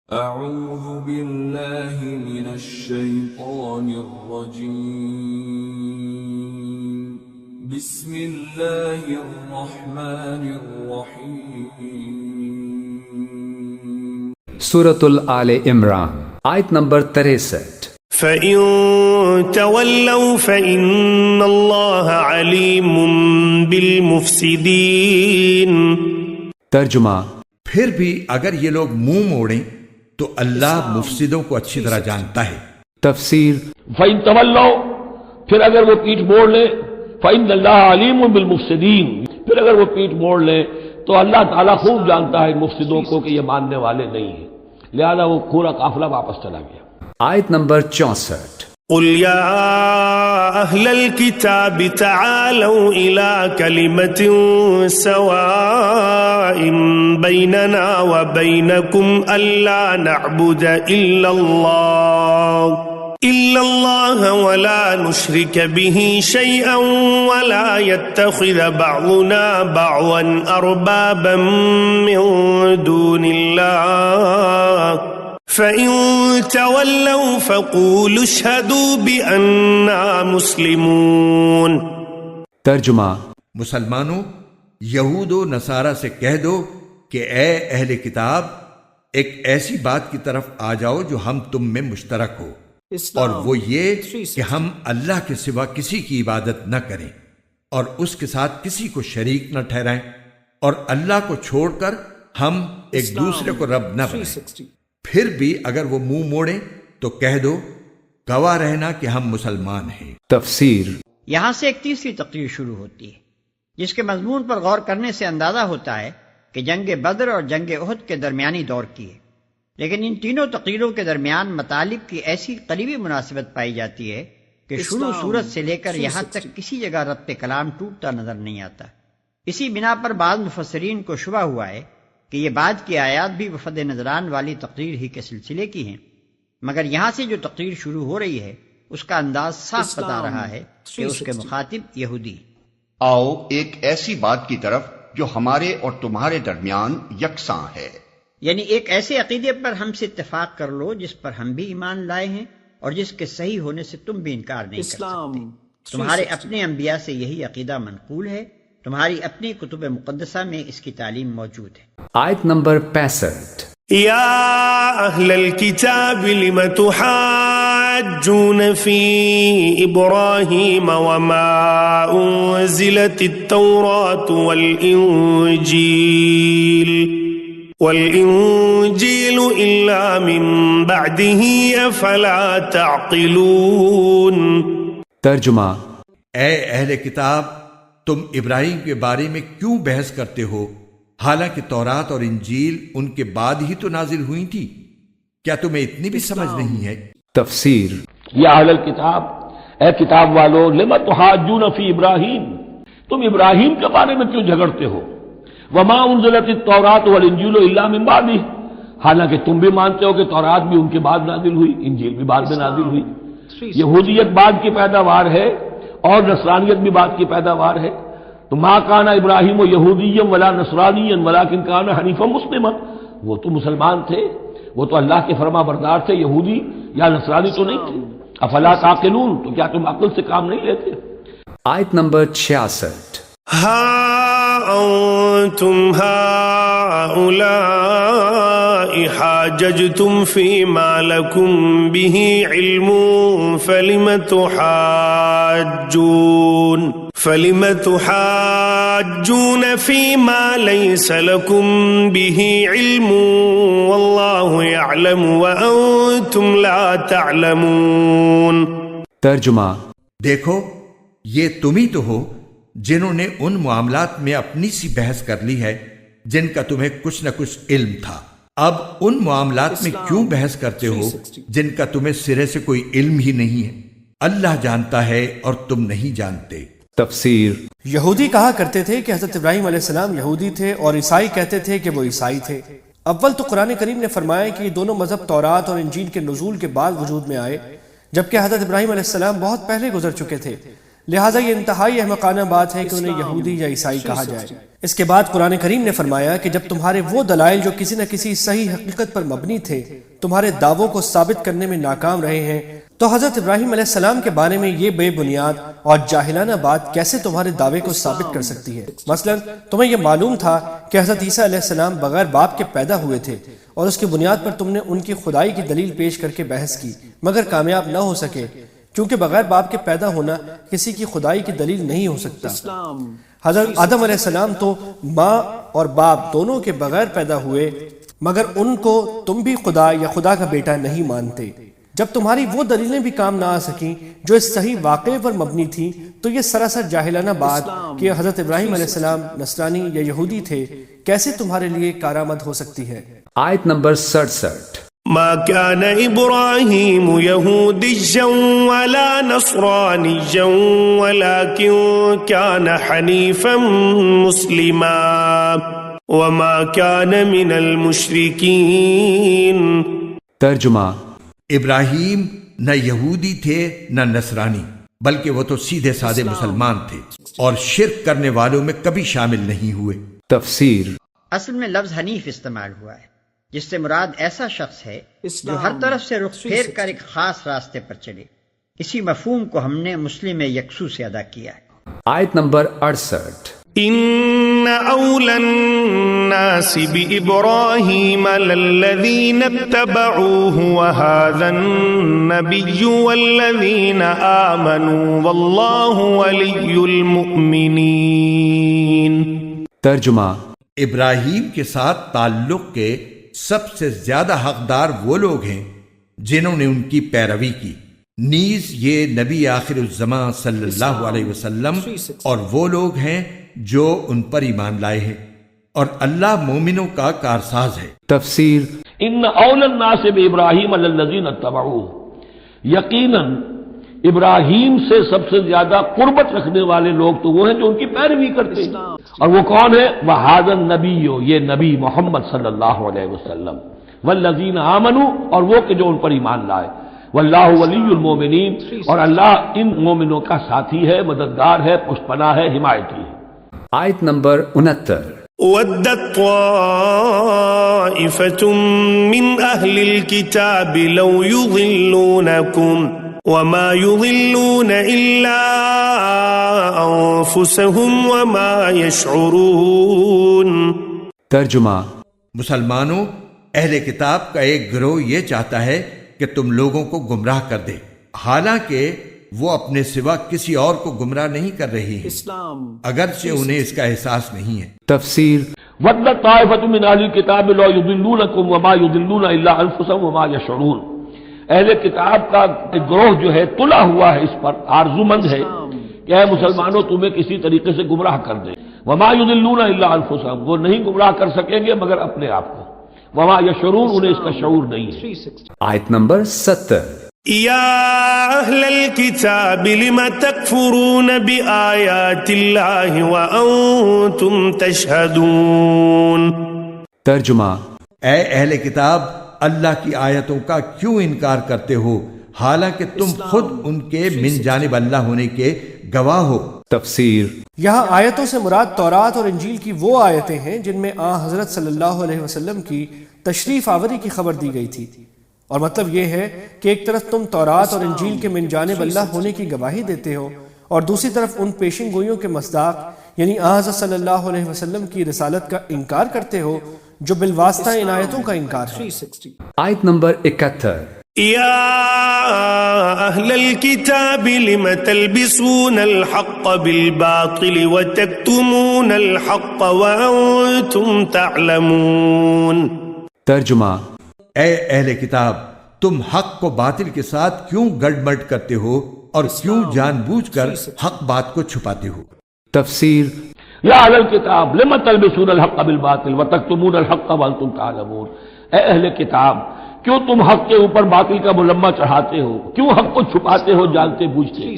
أعوذ بالله من الشيطان الرجيم بسم الله الرحمن الرحيم سورة آل عمران آیت نمبر 63۔ فَإِن تَوَلَّوْا فَإِنَّ اللَّهَ عَلِيمٌ بِالْمُفْسِدِينَ۔ ترجمہ، پھر بھی اگر یہ لوگ منہ موڑیں تو اللہ مفسدوں کو اچھی طرح جانتا ہے۔ تفسیر۔ فَإِن تَوَلَّوْا، پھر اگر وہ پیٹھ موڑ لیں، فَإِنَّ اللَّهَ عَلِيمٌ بِالْمُفْسِدِينَ، پھر اگر وہ پیٹھ موڑ لیں تو اللہ تعالیٰ خوب جانتا ہے مفسدوں کو کہ یہ ماننے والے نہیں ہیں، لہذا وہ پورا قافلہ واپس چلا گیا۔ آیت نمبر 64۔ قُلْ يَا أَهْلَ الْكِتَابِ تَعَالَوْا إِلَى كَلِمَةٍ سَوَاءٍ بَيْنَنَا وَبَيْنَكُمْ أَلَّا نَعْبُدَ إِلَّا اللَّهَ وَلَا نُشْرِكَ بِهِ شَيْئًا وَلَا يَتَّخِذَ بَعْضُنَا بَعْضًا أَرْبَابًا مِّن دُونِ اللَّهِ فَإِن تَوَلَّوْا فَقُولُوا اشْهَدُوا بِأَنَّا مُسْلِمُونَ۔ ترجمہ، مسلمانوں، یہود و نصارہ سے کہہ دو کہ اے اہل کتاب، ایک ایسی بات کی طرف آ جاؤ جو ہم تم میں مشترک ہو، اور وہ یہ کہ ہم اللہ کے سوا کسی کی عبادت نہ کریں اور اس کے ساتھ کسی کو شریک نہ ٹھہرائیں، اور اللہ کو چھوڑ کر ہم ایک دوسرے کو رب نہ بنائیں۔ پھر بھی اگر وہ منہ موڑیں تو کہہ دو گواہ رہنا کہ ہم مسلمان ہیں۔ تفسیر۔ یہاں سے ایک تیسری تقریر شروع ہوتی ہے جس کے مضمون پر غور کرنے سے اندازہ ہوتا ہے کہ جنگ بدر اور جنگ احد کے درمیانی دور کی ہے، لیکن ان تینوں تقریروں کے درمیان مطالب کی ایسی قریبی مناسبت پائی جاتی ہے کہ شروع صورت سے لے کر یہاں تک کسی جگہ ربط کلام ٹوٹتا نظر نہیں آتا۔ اسی بنا پر بعض مفسرین کو شبہ ہوا ہے کہ یہ بعد کی آیات بھی وفد نظران والی تقریر ہی کے سلسلے کی ہیں، مگر یہاں سے جو تقریر شروع ہو رہی ہے اس کا انداز صاف بتا رہا ہے کہ اس کے مخاطب یہودی۔ آؤ ایک ایسی بات کی طرف جو ہمارے اور تمہارے درمیان یکساں ہے، یعنی ایک ایسے عقیدے پر ہم سے اتفاق کر لو جس پر ہم بھی ایمان لائے ہیں اور جس کے صحیح ہونے سے تم بھی انکار نہیں کر سکتے۔ تمہارے اپنے انبیاء سے یہی عقیدہ منقول ہے، تمہاری اپنی کتب مقدسہ میں اس کی تعلیم موجود ہے۔ آیت نمبر 65۔ یا اہل الکتاب لم تحاجون فی ابراہیم وما انزلت التوراۃ والانجیل الا من بعدہ افلا تعقلون۔ ترجمہ، اے اہل کتاب، تم ابراہیم کے بارے میں کیوں بحث کرتے ہو حالانکہ تورات اور انجیل ان کے بعد ہی تو نازل ہوئی تھی؟ کیا تمہیں اتنی بھی سمجھ نہیں ہے؟ تفسیر۔ یا اہل الکتاب، اے کتاب والو، لم تحاجون فی ابراہیم، تم ابراہیم کے بارے میں کیوں جھگڑتے ہو؟ وما انزلت التوراۃ والانجیل الا من بعدہ، حالانکہ تم بھی مانتے ہو کہ تورات بھی ان کے بعد نازل ہوئی، انجیل بھی بعد میں نازل ہوئی۔ یہودیت بعد کی پیداوار ہے اور نصرانیت بھی بعد کی پیداوار ہے۔ تو ما کان ابراہیم یہودیا ولا نصرانیا ولکن کان حنیفا مسلما، وہ تو مسلمان تھے، وہ تو اللہ کے فرما بردار تھے، یہودی یا نصرانی تو نہیں تھے۔ افلا تعقلون، تو کیا تم عقل سے کام نہیں لیتے؟ آیت نمبر 66۔ ہا انتم ہؤلاء حاججتم فیما لکم بہ علم فلم تحاجون فیما لیس لکم بہ علم واللہ یعلم وانتم لا تعلمون۔ ترجمہ، دیکھو یہ تم ہی تو ہو جنہوں نے ان معاملات میں اپنی سی بحث کر لی ہے جن کا تمہیں کچھ نہ کچھ علم تھا، اب ان معاملات میں کیوں بحث کرتے ہو جن کا تمہیں سرے سے کوئی علم ہی نہیں ہے؟ اللہ جانتا ہے اور تم نہیں جانتے۔ تفسیر۔ یہودی کہا کرتے تھے کہ حضرت ابراہیم علیہ السلام یہودی تھے اور عیسائی کہتے تھے کہ وہ عیسائی تھے۔ اول تو قرآن کریم نے فرمایا کہ یہ دونوں مذہب تورات اور انجیل کے نزول کے بعد وجود میں آئے، جبکہ حضرت ابراہیم علیہ السلام بہت پہلے گزر چکے تھے۔ لہٰذا یہ انتہائی احمقانہ بات ہے کہ انہیں یہودی یا عیسائی کہا جائے۔ اس کے بعد قرآن کریم نے فرمایا کہ جب تمہارے وہ دلائل جو کسی نہ کسی صحیح حقیقت پر مبنی تھے تمہارے دعووں کو ثابت کرنے میں ناکام رہے ہیں، تو حضرت ابراہیم علیہ السلام کے بارے میں یہ بے بنیاد اور جاہلانہ بات کیسے تمہارے دعوے کو ثابت کر سکتی ہے؟ مثلا تمہیں یہ معلوم تھا کہ حضرت عیسیٰ علیہ السلام بغیر باپ کے پیدا ہوئے تھے اور اس کی بنیاد پر تم نے ان کی خدائی کی دلیل پیش کر کے بحث کی، مگر کامیاب نہ ہو سکے، کیونکہ بغیر باپ کے پیدا ہونا کسی کی خدائی کی دلیل نہیں ہو سکتا۔ حضرت آدم علیہ السلام تو ماں اور باپ دونوں کے بغیر پیدا ہوئے، مگر ان کو تم بھی خدا یا خدا کا بیٹا نہیں مانتے۔ جب تمہاری وہ دلیلیں بھی کام نہ آ سکیں جو اس صحیح واقعے پر مبنی تھی، تو یہ سراسر جاہلانہ بات کہ حضرت ابراہیم علیہ السلام نصرانی یا یہودی تھے کیسے تمہارے لیے کارآمد ہو سکتی ہے؟ آیت نمبر 67۔ ما كان إبراهيم يهوديا ولا نصرانيا ولكن كان حنيفا مسلما وما كان من المشركين۔ ترجمہ، ابراہیم نہ یہودی تھے نہ نصرانی، بلکہ وہ تو سیدھے سادے مسلمان تھے اور شرک کرنے والوں میں کبھی شامل نہیں ہوئے۔ تفسیر۔ اصل میں لفظ حنیف استعمال ہوا ہے، جس سے مراد ایسا شخص ہے جو ہر طرف سے رخ پھیر کر ایک خاص راستے پر چلے۔ اسی مفہوم کو ہم نے مسلم یکسو سے ادا کیا ہے۔ آیت نمبر 68۔ إن أولى الناس بإبراهيم للذين اتبعوه وهذا النبي والذين آمنوا والله ولي المؤمنين۔ ترجمہ، ابراہیم کے ساتھ تعلق کے سب سے زیادہ حقدار وہ لوگ ہیں جنہوں نے ان کی پیروی کی، نیز یہ نبی آخر الزمان صلی اللہ علیہ وسلم اور وہ لوگ ہیں جو ان پر ایمان لائے ہیں، اور اللہ مومنوں کا کارساز ہے۔ تفسیر۔ ان اول الناس بابراہیم الذین اتبعوه، یقیناً ابراہیم سے سب سے زیادہ قربت رکھنے والے لوگ تو وہ ہیں جو ان کی پیروی کرتے ہیں، اور وہ کون ہے؟ وَهَذَا النَّبِيُّ، یہ نبی محمد صلی اللہ علیہ وسلم، وَالَّذِينَ آمَنُوا، اور وہ کہ جو ان پر ایمان لائے، وَاللَّهُ وَلِيُّ الْمُؤْمِنِينَ، اور اللہ ان مومنوں کا ساتھی ہے، مددگار ہے، پشت پناہ ہے، حمایتی ہے۔ آیت نمبر 69۔ ودت طائفة من أهل الكتاب لو يضلونكم وما يضلون إلا أنفسهم وما يشعرون۔ ترجمہ، مسلمانوں، اہل کتاب کا ایک گروہ یہ چاہتا ہے کہ تم لوگوں کو گمراہ کر دے، حالانکہ وہ اپنے سوا کسی اور کو گمراہ نہیں کر رہی ہیں، اگرچہ انہیں اس کا احساس نہیں ہے۔ تفسیر۔ وَدَّت طَائِفَةٌ مِّنْ أَهْلِ الْكِتَابِ لَوْ يُضِلُّونَكُمْ وَمَا يُضِلُّونَ إِلَّا أَنفُسَهُمْ وَمَا يَشْعُرُونَ۔ اہل کتاب کا ایک گروہ جو ہے تلا ہوا ہے، اس پر آرزومند ہے کہ اے مسلمانوں تمہیں کسی طریقے سے گمراہ کر دیں۔ وَمَا يُضِلُّونَ إِلَّا أَنفُسَهُمْ، وہ نہیں گمراہ کر سکیں گے مگر اپنے آپ کو۔ وَمَا يَشْعُرُونَ، انہیں اس کا شعور نہیں ہے۔ آیت نمبر 70۔ يا أهل الكتاب لم تكفرون بآيات الله وأنتم تشهدون۔ ترجمہ، اے اہل کتاب، اللہ کی آیتوں کا کیوں انکار کرتے ہو حالانکہ تم خود ان کے من جانب اللہ ہونے کے گواہ ہو۔ تفسیر۔ یہاں آیتوں سے مراد تورات اور انجیل کی وہ آیتیں ہیں جن میں حضرت صلی اللہ علیہ وسلم کی تشریف آوری کی خبر دی گئی تھی، اور مطلب یہ ہے کہ ایک طرف تم تورات اور انجیل کے من جانب اللہ ہونے کی گواہی دیتے ہو، اور دوسری طرف ان پیشن گوئیوں کے مصداق یعنی حضرت صلی اللہ علیہ وسلم کی رسالت کا انکار کرتے ہو جو بالواسطہ ان آیتوں کا انکار ہے۔ آیت نمبر 71۔ يا أهل الكتاب لم تلبسون الحق بالباطل وتكتمون الحق وأنتم تعلمون۔ ترجمہ، اے اہل کتاب، تم حق کو باطل کے ساتھ کیوں گڑبڑ کرتے ہو اور کیوں جان بوجھ کر حق بات کو چھپاتے ہو؟ تفسیر۔ یا اہل الکتاب لم تلبسون الحق بالباطل وتکتمون الحق وانتم تعلمون، اے اہل کتاب کیوں تم حق کے اوپر باطل کا ملمہ چڑھاتے ہو، کیوں حق کو چھپاتے ہو جانتے بوجھتے؟